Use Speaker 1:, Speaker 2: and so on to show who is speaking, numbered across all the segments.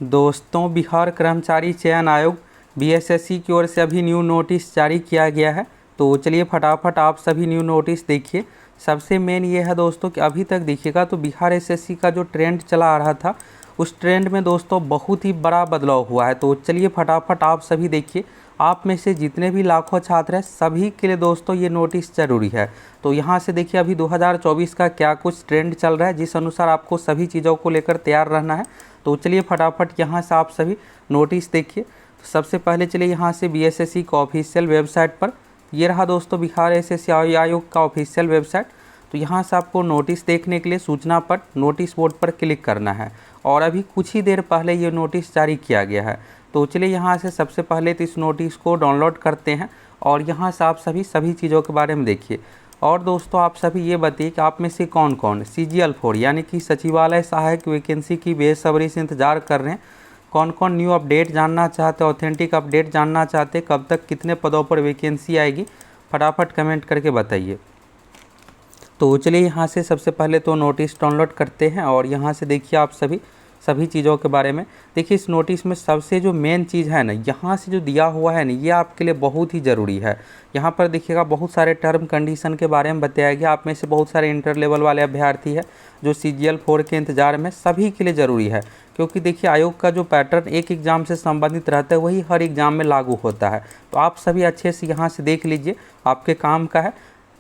Speaker 1: दोस्तों, बिहार कर्मचारी चयन आयोग बीएसएससी की ओर से अभी न्यू नोटिस जारी किया गया है। तो चलिए फटाफट आप सभी न्यू नोटिस देखिए। सबसे मेन ये है दोस्तों कि अभी तक देखिएगा तो बिहार एसएससी का जो ट्रेंड चला आ रहा था उस ट्रेंड में दोस्तों बहुत ही बड़ा बदलाव हुआ है। तो चलिए फटाफट आप सभी देखिए। आप में से जितने भी लाखों छात्र हैं सभी के लिए दोस्तों ये नोटिस ज़रूरी है। तो यहाँ से देखिए अभी 2024 का क्या कुछ ट्रेंड चल रहा है, जिस अनुसार आपको सभी चीज़ों को लेकर तैयार रहना है। तो चलिए फटाफट यहाँ से आप सभी नोटिस देखिए। तो सबसे पहले चलिए यहाँ से बीएसएससी का ऑफिशियल वेबसाइट पर, ये रहा दोस्तों बिहार एसएससी आयोग का ऑफिशियल वेबसाइट। तो यहाँ से आपको नोटिस देखने के लिए सूचना पत्र नोटिस बोर्ड पर क्लिक करना है और अभी कुछ ही देर पहले ये नोटिस जारी किया गया है। तो चलिए यहाँ से सबसे पहले तो इस नोटिस को डाउनलोड करते हैं और यहाँ से आप सभी चीज़ों के बारे में देखिए। और दोस्तों आप सभी ये बताइए कि आप में से कौन कौन CGL4 यानी कि सचिवालय सहायक वैकेंसी की बेसब्री से इंतज़ार कर रहे हैं, कौन कौन न्यू अपडेट जानना चाहते, ऑथेंटिक अपडेट जानना चाहते, कब तक कितने पदों पर वैकेंसी आएगी, फटाफट कमेंट करके बताइए। तो चलिए यहाँ से सबसे पहले तो नोटिस डाउनलोड करते हैं और यहाँ से देखिए आप सभी चीज़ों के बारे में देखिए। इस नोटिस में सबसे जो मेन चीज़ है ना, यहाँ से जो दिया हुआ है ना, ये आपके लिए बहुत ही ज़रूरी है। यहाँ पर देखिएगा बहुत सारे टर्म कंडीशन के बारे में बताया गया। आप में से बहुत सारे इंटर लेवल वाले अभ्यर्थी है जो CGL4 के इंतज़ार में, सभी के लिए ज़रूरी है। क्योंकि देखिए आयोग का जो पैटर्न एक एग्ज़ाम से संबंधित रहता है वही हर एग्ज़ाम में लागू होता है। तो आप सभी अच्छे से यहाँ से देख लीजिए, आपके काम का है।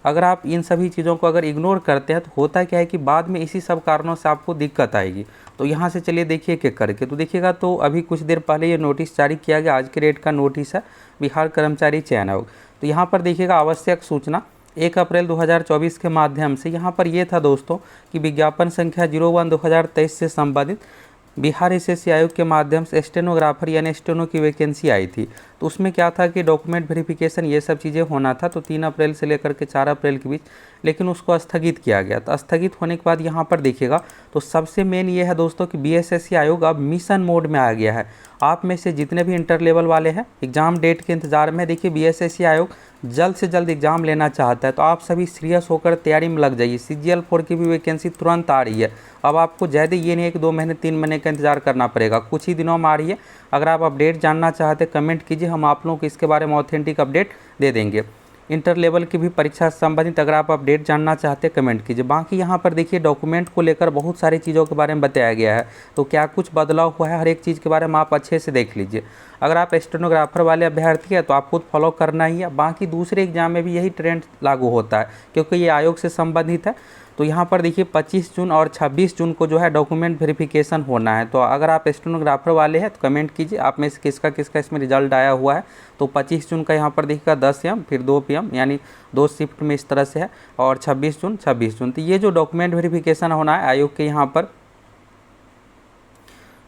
Speaker 1: अगर आप इन सभी चीज़ों को अगर इग्नोर करते हैं तो होता क्या है कि बाद में इसी सब कारणों से आपको दिक्कत आएगी। तो यहाँ से चलिए देखिए एक एक करके। तो देखिएगा तो अभी कुछ देर पहले ये नोटिस जारी किया गया, आज के डेट का नोटिस है बिहार कर्मचारी चयन आयोग। तो यहाँ पर देखिएगा आवश्यक सूचना 1 अप्रैल 2024 के माध्यम से यहाँ पर ये था दोस्तों कि विज्ञापन संख्या 01/2023 से संबंधित बिहार एसएससी आयोग के माध्यम से स्टेनोग्राफर यानी स्टेनो की वैकेंसी आई थी। तो उसमें क्या था कि डॉक्यूमेंट वेरिफिकेशन ये सब चीज़ें होना था, तो 3 अप्रैल से लेकर के 4 अप्रैल के बीच, लेकिन उसको स्थगित किया गया। तो स्थगित होने के बाद यहाँ पर देखिएगा तो सबसे मेन ये है दोस्तों कि बीएसएससी आयोग अब मिशन मोड में आ गया है। आप में से जितने भी इंटर लेवल वाले हैं एग्ज़ाम डेट के इंतज़ार में, देखिए बीएसएससी आयोग जल्द से जल्द एग्ज़ाम लेना चाहता है। तो आप सभी सीरियस होकर तैयारी में लग जाइए। CGL4 की भी वैकेंसी तुरंत आ रही है। अब आपको ज़्यादा ये नहीं है कि 2 महीने 3 महीने का इंतज़ार करना पड़ेगा, कुछ ही दिनों में आ रही है। अगर आप अपडेट जानना चाहते कमेंट कीजिए, हम आप लोगों को इसके बारे में ऑथेंटिक अपडेट दे देंगे। इंटर लेवल की भी परीक्षा से संबंधित अगर आप अपडेट जानना चाहते कमेंट कीजिए। बाकी यहाँ पर देखिए डॉक्यूमेंट को लेकर बहुत सारी चीज़ों के बारे में बताया गया है। तो क्या कुछ बदलाव हुआ है हर एक चीज़ के बारे में आप अच्छे से देख लीजिए। अगर आप स्टेनोग्राफर वाले अभ्यर्थी हैं तो आप खुद फॉलो करना ही है। बाकी दूसरे एग्जाम में भी यही ट्रेंड लागू होता है क्योंकि ये आयोग से संबंधित है। तो यहाँ पर देखिए 25 जून और 26 जून को जो है डॉक्यूमेंट वेरिफिकेशन होना है। तो अगर आप स्टेनोग्राफर वाले हैं तो कमेंट कीजिए आप में से किसका किसका इसमें रिजल्ट आया हुआ है। तो 25 जून का यहाँ पर देखिएगा 10 AM फिर 2 PM यानी 2 शिफ्ट में इस तरह से है, और 26 जून। तो ये जो डॉक्यूमेंट वेरिफिकेशन होना है आयोग के यहाँ पर,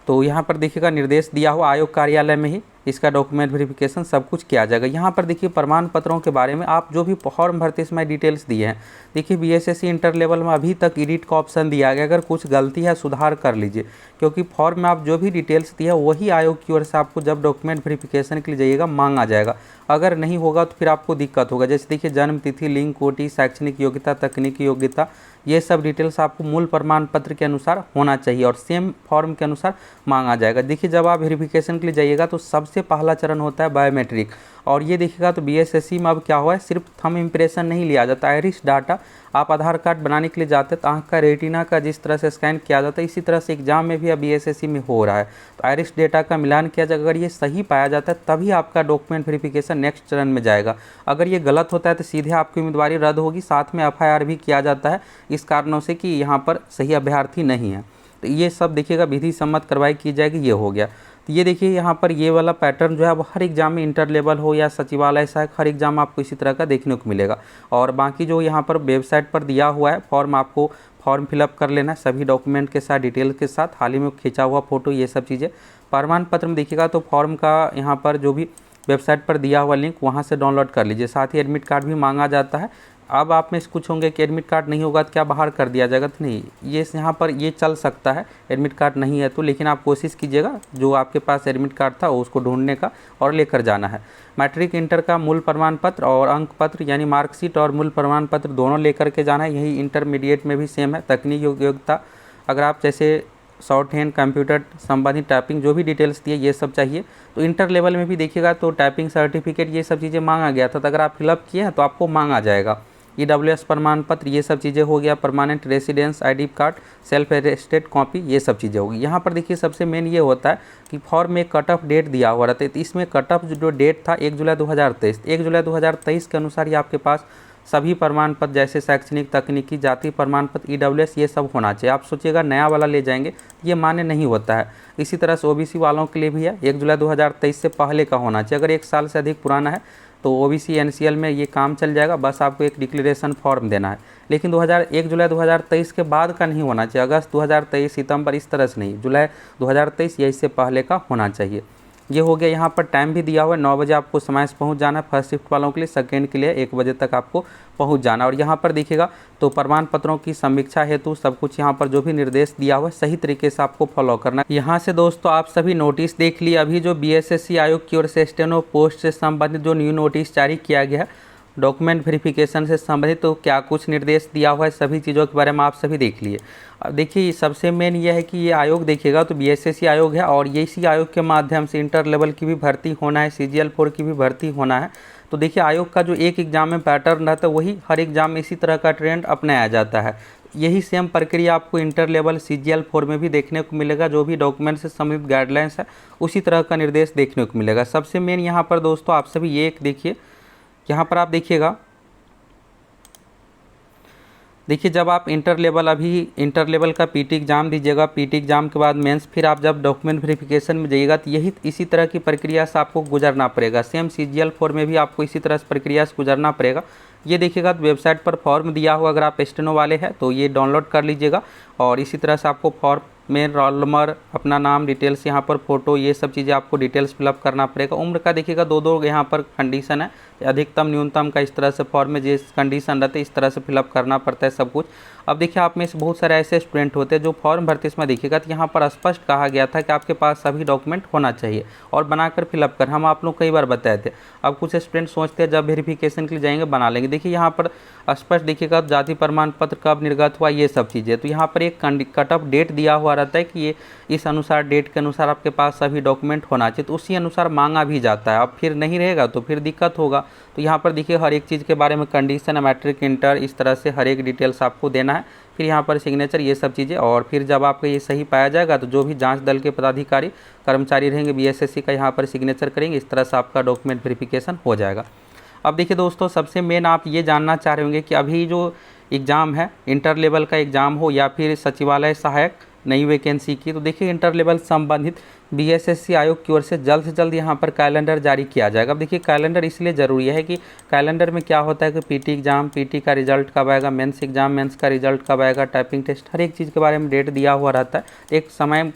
Speaker 1: तो यहाँ पर देखिएगा निर्देश दिया हुआ आयोग कार्यालय में ही इसका डॉक्यूमेंट वेरिफिकेशन सब कुछ किया जाएगा। यहाँ पर देखिए प्रमाण पत्रों के बारे में आप जो भी फॉर्म भरते इसमें डिटेल्स दिए हैं। देखिए बीएसएससी इंटर लेवल में अभी तक एडिट का ऑप्शन दिया गया, अगर कुछ गलती है सुधार कर लीजिए, क्योंकि फॉर्म में आप जो भी डिटेल्स दिए वही आयोग की ओर से आपको जब डॉक्यूमेंट वेरिफिकेशन के लिए जाइएगा मांगा जाएगा। अगर नहीं होगा तो फिर आपको दिक्कत होगा। जैसे देखिए जन्म तिथि, लिंग, कोटि, शैक्षणिक योग्यता, तकनीकी योग्यता, ये सब डिटेल्स आपको मूल प्रमाण पत्र के अनुसार होना चाहिए और सेम फॉर्म के अनुसार मांगा जाएगा। देखिए जब आप वेरिफिकेशन के लिए जाइएगा तो सबसे पहला चरण होता है बायोमेट्रिक, और ये देखिएगा तो बीएसएससी में अब क्या हुआ है, सिर्फ थंब इम्प्रेशन नहीं लिया जाता, आइरिस डाटा आप आधार कार्ड बनाने के लिए जाते हैं तो आँख का रेटिना का जिस तरह से स्कैन किया जाता है इसी तरह से एग्जाम में भी अब बीएसएससी में हो रहा है। तो आइरिस डेटा का मिलान किया जाएगा, अगर ये सही पाया जाता है तभी आपका डॉक्यूमेंट वेरिफिकेशन नेक्स्ट चरण में जाएगा। अगर ये गलत होता है तो सीधे आपकी उम्मीदवारी रद्द होगी, साथ में FIR भी किया जाता है इस कारणों से कि यहाँ पर सही अभ्यर्थी नहीं है। तो ये सब देखिएगा विधि सम्मत कार्रवाई की जाएगी। ये हो गया। तो ये देखिए यहाँ पर ये वाला पैटर्न जो है वो हर एग्जाम में इंटर लेवल हो या सचिवालय सहायक हर एग्जाम आपको इसी तरह का देखने को मिलेगा। और बाकी जो यहाँ पर वेबसाइट पर दिया हुआ है फॉर्म, आपको फॉर्म फिलअप कर लेना सभी डॉक्यूमेंट के साथ, डिटेल के साथ, हाल ही में खींचा हुआ फोटो, ये सब चीज़ें। प्रमाण पत्र में देखिएगा तो फॉर्म का यहाँ पर जो भी वेबसाइट पर दिया हुआ लिंक वहाँ से डाउनलोड कर लीजिए। साथ ही एडमिट कार्ड भी मांगा जाता है। अब आप में से कुछ होंगे कि एडमिट कार्ड नहीं होगा तो क्या बाहर कर दिया जाएगा, तो नहीं, ये यहाँ पर ये चल सकता है एडमिट कार्ड नहीं है तो, लेकिन आप कोशिश कीजिएगा जो आपके पास एडमिट कार्ड था उसको ढूंढने का और लेकर जाना है। मैट्रिक इंटर का मूल प्रमाण पत्र और अंक पत्र यानी मार्कशीट और मूल प्रमाण पत्र दोनों लेकर के जाना है। यही इंटरमीडिएट में भी सेम है। तकनीकी योग्यता अगर आप जैसे शॉर्ट हैंड, कंप्यूटर संबंधित टाइपिंग जो भी डिटेल्स दिए ये सब चाहिए। तो इंटर लेवल में भी देखिएगा तो टाइपिंग सर्टिफिकेट ये सब चीज़ें मांगा गया था, तो अगर आप फिलअप किए हैं तो आपको मांगा जाएगा। EWS प्रमाण पत्र ये सब चीज़ें हो गया, permanent residence ID card, self attested copy ये सब चीज़ें होगी। यहाँ पर देखिए सबसे मेन ये होता है कि फॉर्म में कट ऑफ डेट दिया हुआ रहता है, तो इसमें कट ऑफ जो डेट था 1 जुलाई 2023, 1 जुलाई 2023 के अनुसार ही आपके पास सभी प्रमाण पत्र जैसे शैक्षणिक, तकनीकी, जाति प्रमाण पत्र, EWS ये सब होना चाहिए। आप सोचिएगा नया वाला ले जाएंगे ये मान्य नहीं होता है। इसी तरह से OBC वालों के लिए भी है, 1 जुलाई 2023 से पहले का होना चाहिए। अगर 1 साल से अधिक पुराना है तो OBC NCL में ये काम चल जाएगा, बस आपको एक डिक्लेरेशन फॉर्म देना है। लेकिन 1 जुलाई 2023 के बाद का नहीं होना चाहिए, अगस्त 2023, सितंबर इस तरह से नहीं, जुलाई 2023 या इससे पहले का होना चाहिए। ये हो गया। यहाँ पर टाइम भी दिया हुआ है, 9 बजे आपको समय से पहुँच जाना है फर्स्ट शिफ्ट वालों के लिए, सेकेंड के लिए 1 बजे तक आपको पहुँच जाना। और यहाँ पर देखिएगा तो प्रमाण पत्रों की समीक्षा हेतु सब कुछ यहाँ पर जो भी निर्देश दिया हुआ है सही तरीके से आपको फॉलो करना है। यहाँ से दोस्तों आप सभी नोटिस देख लिए। अभी जो BSSC आयोग की ओर से स्टेनो पोस्ट से संबंधित जो न्यू नोटिस जारी किया गया है डॉक्यूमेंट वेरिफिकेशन से संबंधित, तो क्या कुछ निर्देश दिया हुआ है सभी चीज़ों के बारे में आप सभी देख लिए। अब देखिए सबसे मेन ये है कि ये आयोग देखिएगा तो BSSC आयोग है और ये इसी आयोग के माध्यम से इंटर लेवल की भी भर्ती होना है, CGL4 की भी भर्ती होना है। तो देखिए आयोग का जो एक एग्ज़ाम में पैटर्न रहता है वही हर एग्ज़ाम में इसी तरह का ट्रेंड अपनाया जाता है। यही सेम प्रक्रिया आपको इंटर लेवल CGL4 में भी देखने को मिलेगा। जो भी डॉक्यूमेंट से संबंधित गाइडलाइंस है उसी तरह का निर्देश देखने को मिलेगा। सबसे मेन यहाँ पर दोस्तों आप सभी ये एक देखिए, यहाँ पर आप देखिएगा, देखिए जब आप इंटर लेवल का PT एग्ज़ाम दीजिएगा, PT एग्ज़ाम के बाद मेंस, फिर आप जब डॉक्यूमेंट वेरिफिकेशन में जाइएगा तो यही इसी तरह की प्रक्रिया से आपको गुजरना पड़ेगा। सेम CGL4 में भी आपको इसी तरह से प्रक्रिया से गुजरना पड़ेगा। ये देखिएगा तो वेबसाइट पर फॉर्म दिया हुआ, अगर आप स्टेनो वाले हैं तो ये डाउनलोड कर लीजिएगा और इसी तरह से आपको फॉर्म में रोल नंबर, अपना नाम, डिटेल्स, यहाँ पर फोटो, ये सब चीज़ें आपको डिटेल्स फिलअप करना पड़ेगा। उम्र का देखिएगा 2 यहाँ पर कंडीशन है, अधिकतम न्यूनतम का इस तरह से फॉर्म में जिस कंडीशन रहते हैं इस तरह से फिलअप करना पड़ता है सब कुछ। अब देखिए आप में से बहुत सारे ऐसे स्टूडेंट होते हैं जो फॉर्म भरते इसमें देखिएगा तो यहाँ पर स्पष्ट कहा गया था कि आपके पास सभी डॉक्यूमेंट होना चाहिए और बनाकर फिलअप कर, हम आप लोग कई बार बताए थे। अब कुछ स्टूडेंट सोचते हैं जब वेरिफिकेशन के लिए जाएंगे बना लेंगे। देखिए यहाँ पर स्पष्ट देखिएगा जाति प्रमाण पत्र कब निर्गत हुआ ये सब चीज़ें, तो यहाँ पर एक कट ऑफ डेट दिया हुआ रहता है कि ये इस अनुसार डेट के अनुसार आपके पास सभी डॉक्यूमेंट होना चाहिए, तो उसी अनुसार मांगा भी जाता है। अब फिर नहीं रहेगा तो फिर दिक्कत होगा। तो यहाँ पर देखिए हर एक चीज़ के बारे में कंडीशन है, मैट्रिक, इंटर, इस तरह से हर एक डिटेल्स आपको देना है। फिर यहाँ पर सिग्नेचर ये सब चीज़ें, और फिर जब आपका ये सही पाया जाएगा तो जो भी जांच दल के पदाधिकारी कर्मचारी रहेंगे BSSC का यहाँ पर सिग्नेचर करेंगे, इस तरह से आपका डॉक्यूमेंट वेरिफिकेशन हो जाएगा। अब देखिए दोस्तों सबसे मेन आप ये जानना चाह रहे होंगे कि अभी जो एग्ज़ाम है इंटर लेवल का एग्ज़ाम हो या फिर सचिवालय सहायक नई वैकेंसी की, तो देखिए इंटर लेवल संबंधित BSSC आयोग की ओर से जल्द यहाँ पर कैलेंडर जारी किया जाएगा। अब देखिए कैलेंडर इसलिए ज़रूरी है कि कैलेंडर में क्या होता है कि PT एग्ज़ाम, PT का रिजल्ट कब आएगा, मेंस एग्ज़ाम, मेंस का रिजल्ट कब आएगा, टाइपिंग टेस्ट, हर एक चीज़ के बारे में डेट दिया हुआ रहता है। एक समय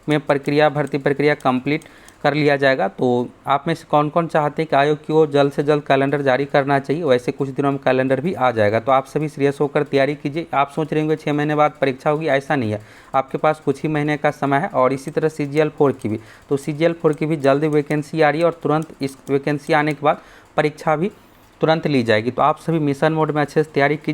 Speaker 1: में भर्ती प्रक्रिया कंप्लीट कर लिया जाएगा। तो आप में से कौन कौन चाहते हैं कि आयोग की ओर जल्द से जल्द कैलेंडर जारी करना चाहिए, वैसे कुछ दिनों में कैलेंडर भी आ जाएगा। तो आप सभी सीरियस होकर तैयारी कीजिए। आप सोच रहे होंगे 6 महीने बाद परीक्षा होगी, ऐसा नहीं है, आपके पास कुछ ही महीने का समय है। और इसी तरह CGL4 की भी, तो CGL4 की भी जल्द वैकेंसी आ रही है और तुरंत इस वैकेंसी आने के बाद परीक्षा भी तुरंत ली जाएगी। तो आप सभी मिशन मोड में अच्छे से तैयारी कीजिए।